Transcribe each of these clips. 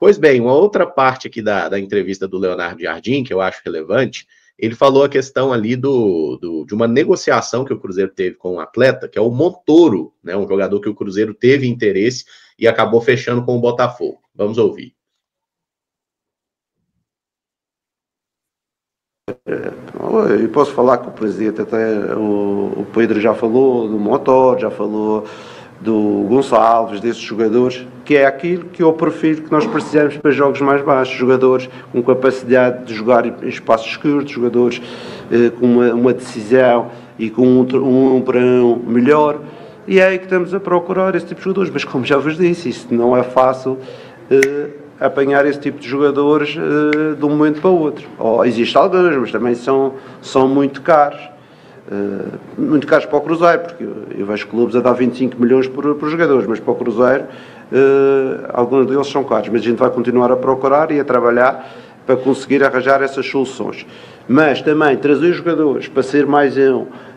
Pois bem, uma outra parte aqui da entrevista do Leonardo Jardim, que eu acho relevante, ele falou a questão ali de uma negociação que o Cruzeiro teve com um atleta, que é o Montoro, né, um jogador que o Cruzeiro teve interesse e acabou fechando com o Botafogo. Vamos ouvir. Eu posso falar com o presidente, até o Pedro já falou do Motor, já falou do Gonçalves, desses jogadores, que é aquilo que eu prefiro que nós precisamos para jogos mais baixos, jogadores com capacidade de jogar em espaços curtos, jogadores com uma decisão e com um para um melhor, e é aí que estamos a procurar esse tipo de jogadores, mas como já vos disse, isso não é fácil apanhar esse tipo de jogadores de um momento para o outro. Existem alguns, mas também são muito caros. Muito caros para o Cruzeiro, porque eu vejo clubes a dar 25 milhões por jogadores, mas para o Cruzeiro alguns deles são caros, mas a gente vai continuar a procurar e a trabalhar para conseguir arranjar essas soluções. Mas também trazer jogadores para ser mais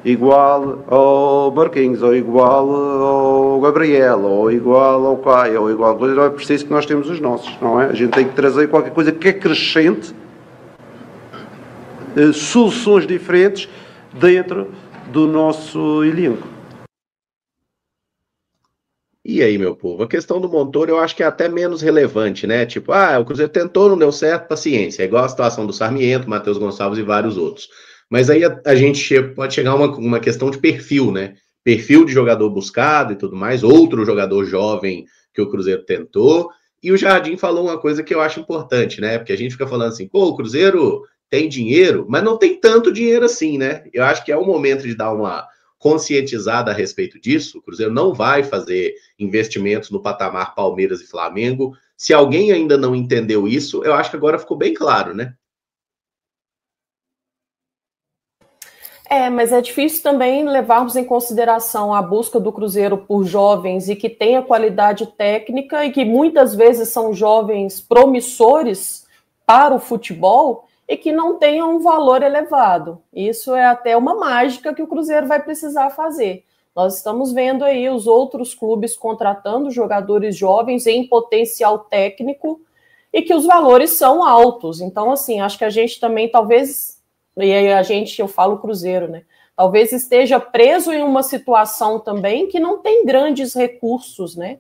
igual ao Marquinhos, ou igual ao Gabriel, ou igual ao Caio, ou igual, não é preciso que nós temos os nossos, não é? A gente tem que trazer qualquer coisa que acrescente soluções diferentes dentro do nosso elenco. E aí, meu povo, a questão do Montoro eu acho que é até menos relevante, né? Tipo, o Cruzeiro tentou, não deu certo, paciência. É igual a situação do Sarmiento, Matheus Gonçalves e vários outros. Mas aí a gente pode chegar a uma questão de perfil, né? Perfil de jogador buscado e tudo mais, outro jogador jovem que o Cruzeiro tentou. E o Jardim falou uma coisa que eu acho importante, né? Porque a gente fica falando assim, pô, o Cruzeiro tem dinheiro, mas não tem tanto dinheiro assim, né? Eu acho que é o momento de dar uma conscientizada a respeito disso. O Cruzeiro não vai fazer investimentos no patamar Palmeiras e Flamengo. Se alguém ainda não entendeu isso, eu acho que agora ficou bem claro, né? Mas é difícil também levarmos em consideração a busca do Cruzeiro por jovens e que tenha qualidade técnica e que muitas vezes são jovens promissores para o futebol e que não tenham um valor elevado. Isso é até uma mágica que o Cruzeiro vai precisar fazer. Nós estamos vendo aí os outros clubes contratando jogadores jovens em potencial técnico e que os valores são altos. Então, assim, acho que a gente também talvez, e aí eu falo Cruzeiro, né? Talvez esteja preso em uma situação também que não tem grandes recursos, né?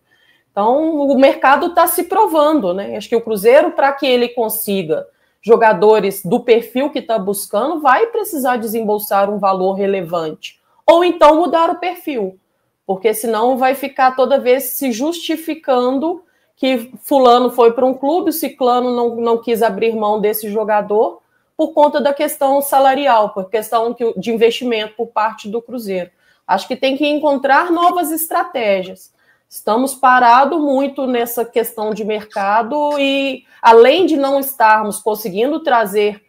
Então, o mercado está se provando, né? Acho que o Cruzeiro, para que ele consiga jogadores do perfil que está buscando, vai precisar desembolsar um valor relevante. Ou então mudar o perfil, porque senão vai ficar toda vez se justificando que fulano foi para um clube, o ciclano não quis abrir mão desse jogador por conta da questão salarial, por questão de investimento por parte do Cruzeiro. Acho que tem que encontrar novas estratégias. Estamos parados muito nessa questão de mercado e, além de não estarmos conseguindo trazer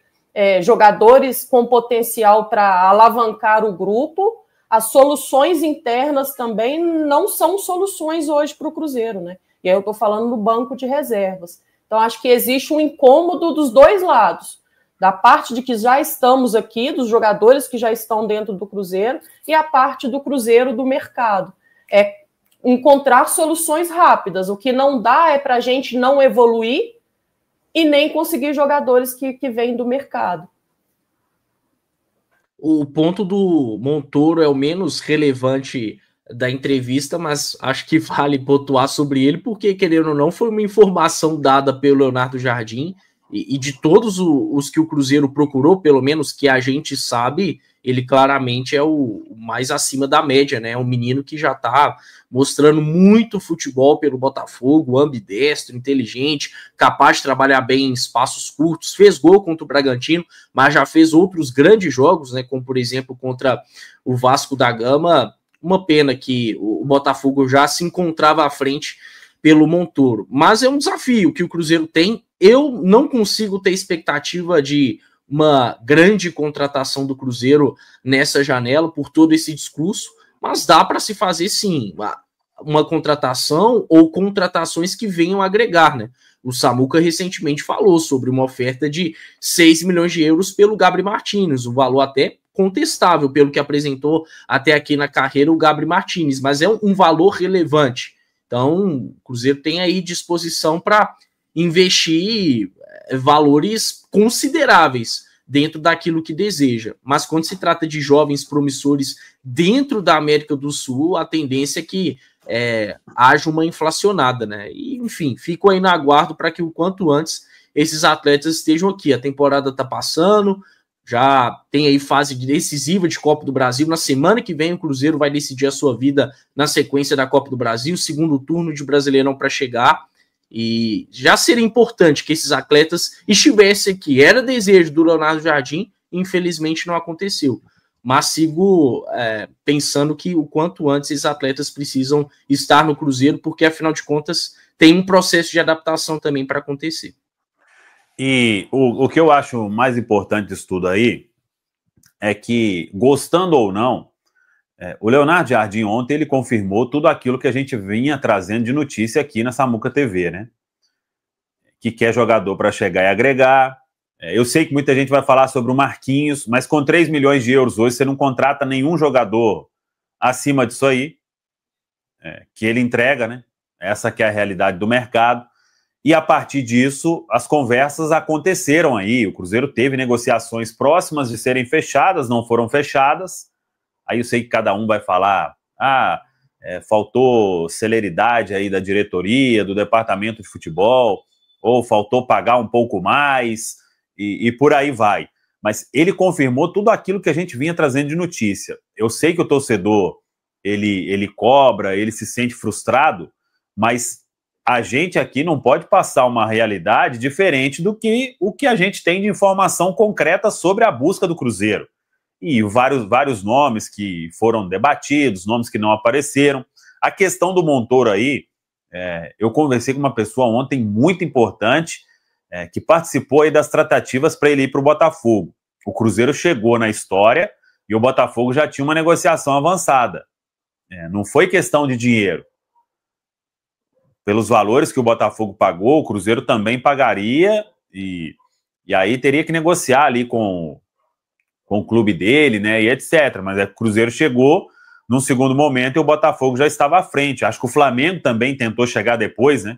jogadores com potencial para alavancar o grupo, as soluções internas também não são soluções hoje para o Cruzeiro, né? E aí eu estou falando no banco de reservas. Então, acho que existe um incômodo dos dois lados, da parte de que já estamos aqui, dos jogadores que já estão dentro do Cruzeiro, e a parte do Cruzeiro do mercado. Encontrar soluções rápidas. O que não dá é para a gente não evoluir e nem conseguir jogadores que vêm do mercado. O ponto do Montoro é o menos relevante da entrevista, mas acho que vale pontuar sobre ele, porque, querendo ou não, foi uma informação dada pelo Leonardo Jardim, e de todos os que o Cruzeiro procurou, pelo menos que a gente sabe, ele claramente é o mais acima da média, né? É um menino que já está mostrando muito futebol pelo Botafogo, ambidestro, inteligente, capaz de trabalhar bem em espaços curtos, fez gol contra o Bragantino, mas já fez outros grandes jogos, né? Como, por exemplo, contra o Vasco da Gama. Uma pena que o Botafogo já se encontrava à frente pelo Montoro. Mas é um desafio que o Cruzeiro tem. Eu não consigo ter expectativa de uma grande contratação do Cruzeiro nessa janela por todo esse discurso, mas dá para se fazer sim uma contratação ou contratações que venham agregar, né? O Samuca recentemente falou sobre uma oferta de 6 milhões de euros pelo Gabriel Martins, um valor até contestável pelo que apresentou até aqui na carreira o Gabriel Martins, mas é um valor relevante. Então, o Cruzeiro tem aí disposição para investir valores consideráveis dentro daquilo que deseja. Mas quando se trata de jovens promissores dentro da América do Sul, a tendência é que haja uma inflacionada, né? E, enfim, fico aí no aguardo para que o quanto antes esses atletas estejam aqui. A temporada está passando, já tem aí fase decisiva de Copa do Brasil. Na semana que vem o Cruzeiro vai decidir a sua vida na sequência da Copa do Brasil, segundo turno de Brasileirão para chegar. E já seria importante que esses atletas estivessem aqui. Era desejo do Leonardo Jardim, infelizmente não aconteceu. Mas sigo pensando que o quanto antes esses atletas precisam estar no Cruzeiro, porque afinal de contas tem um processo de adaptação também para acontecer. E o que eu acho mais importante disso tudo aí é que, gostando ou não, o Leonardo Jardim ontem ele confirmou tudo aquilo que a gente vinha trazendo de notícia aqui na Samuca TV, né? Que quer jogador para chegar e agregar. Eu sei que muita gente vai falar sobre o Marquinhos, mas com 3 milhões de euros hoje você não contrata nenhum jogador acima disso aí, que ele entrega, né? Essa que é a realidade do mercado. E a partir disso, as conversas aconteceram aí. O Cruzeiro teve negociações próximas de serem fechadas, não foram fechadas. Aí eu sei que cada um vai falar, faltou celeridade aí da diretoria, do departamento de futebol, ou faltou pagar um pouco mais, e por aí vai. Mas ele confirmou tudo aquilo que a gente vinha trazendo de notícia. Eu sei que o torcedor, ele cobra, ele se sente frustrado, mas a gente aqui não pode passar uma realidade diferente do que o que a gente tem de informação concreta sobre a busca do Cruzeiro. E vários nomes que foram debatidos, nomes que não apareceram. A questão do Montoro aí, eu conversei com uma pessoa ontem muito importante, que participou aí das tratativas para ele ir para o Botafogo. O Cruzeiro chegou na história e o Botafogo já tinha uma negociação avançada. Não foi questão de dinheiro. Pelos valores que o Botafogo pagou, o Cruzeiro também pagaria e aí teria que negociar ali com o clube dele, né, e etc. Mas o Cruzeiro chegou num segundo momento e o Botafogo já estava à frente. Acho que o Flamengo também tentou chegar depois, né,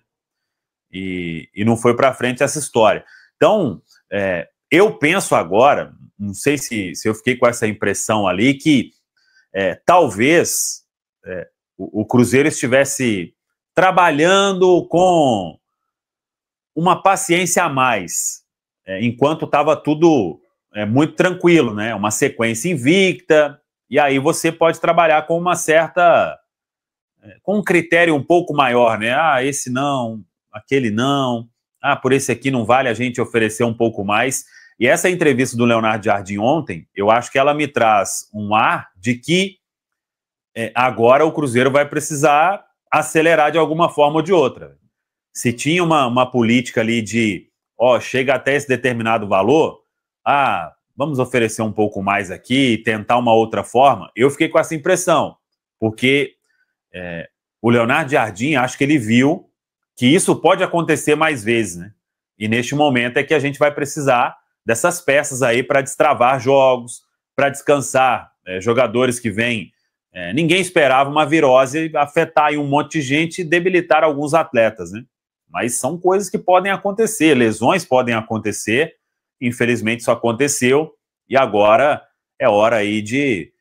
e não foi para frente essa história. Então, eu penso agora, não sei se eu fiquei com essa impressão ali, que talvez o Cruzeiro estivesse trabalhando com uma paciência a mais, enquanto estava tudo muito tranquilo, né? Uma sequência invicta, e aí você pode trabalhar com uma certa, com um critério um pouco maior, né? Esse não, aquele não, por esse aqui não vale a gente oferecer um pouco mais. E essa entrevista do Leonardo Jardim ontem, eu acho que ela me traz um ar de que agora o Cruzeiro vai precisar acelerar de alguma forma ou de outra. Se tinha uma política ali de, chega até esse determinado valor, vamos oferecer um pouco mais aqui, tentar uma outra forma, eu fiquei com essa impressão, porque o Leonardo Jardim, acho que ele viu que isso pode acontecer mais vezes, né? E neste momento é que a gente vai precisar dessas peças aí para destravar jogos, para descansar jogadores que vêm. Ninguém esperava uma virose afetar aí um monte de gente e debilitar alguns atletas, né? Mas são coisas que podem acontecer, lesões podem acontecer, infelizmente isso aconteceu, e agora é hora aí de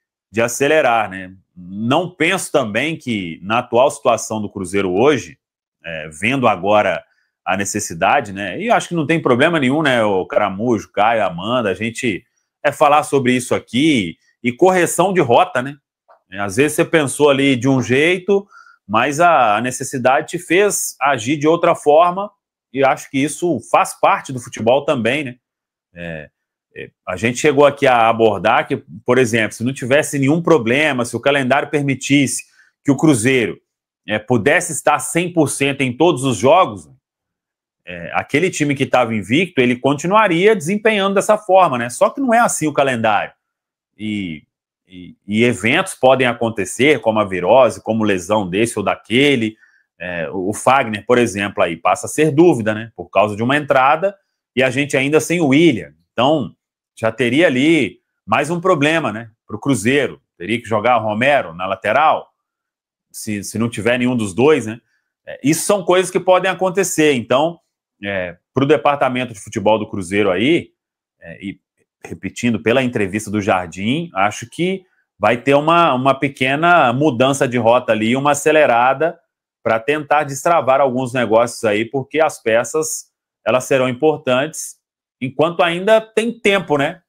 acelerar, né? Não penso também que na atual situação do Cruzeiro hoje, vendo agora a necessidade, né? E acho que não tem problema nenhum, né? O Caramujo, Caio, Amanda, a gente falar sobre isso aqui e correção de rota, né? Às vezes você pensou ali de um jeito, mas a necessidade te fez agir de outra forma, e acho que isso faz parte do futebol também, né? A gente chegou aqui a abordar que, por exemplo, se não tivesse nenhum problema, se o calendário permitisse que o Cruzeiro pudesse estar 100% em todos os jogos, aquele time que estava invicto, ele continuaria desempenhando dessa forma, né? Só que não é assim o calendário. E eventos podem acontecer, como a virose, como lesão desse ou daquele. O Fagner, por exemplo, aí passa a ser dúvida, né? Por causa de uma entrada, e a gente ainda sem o William. Então, já teria ali mais um problema, né? Para o Cruzeiro. Teria que jogar o Romero na lateral, se não tiver nenhum dos dois, né? Isso são coisas que podem acontecer. Então, para o departamento de futebol do Cruzeiro aí, e repetindo pela entrevista do Jardim, acho que vai ter uma pequena mudança de rota ali, uma acelerada para tentar destravar alguns negócios aí, porque as peças elas serão importantes enquanto ainda tem tempo, né?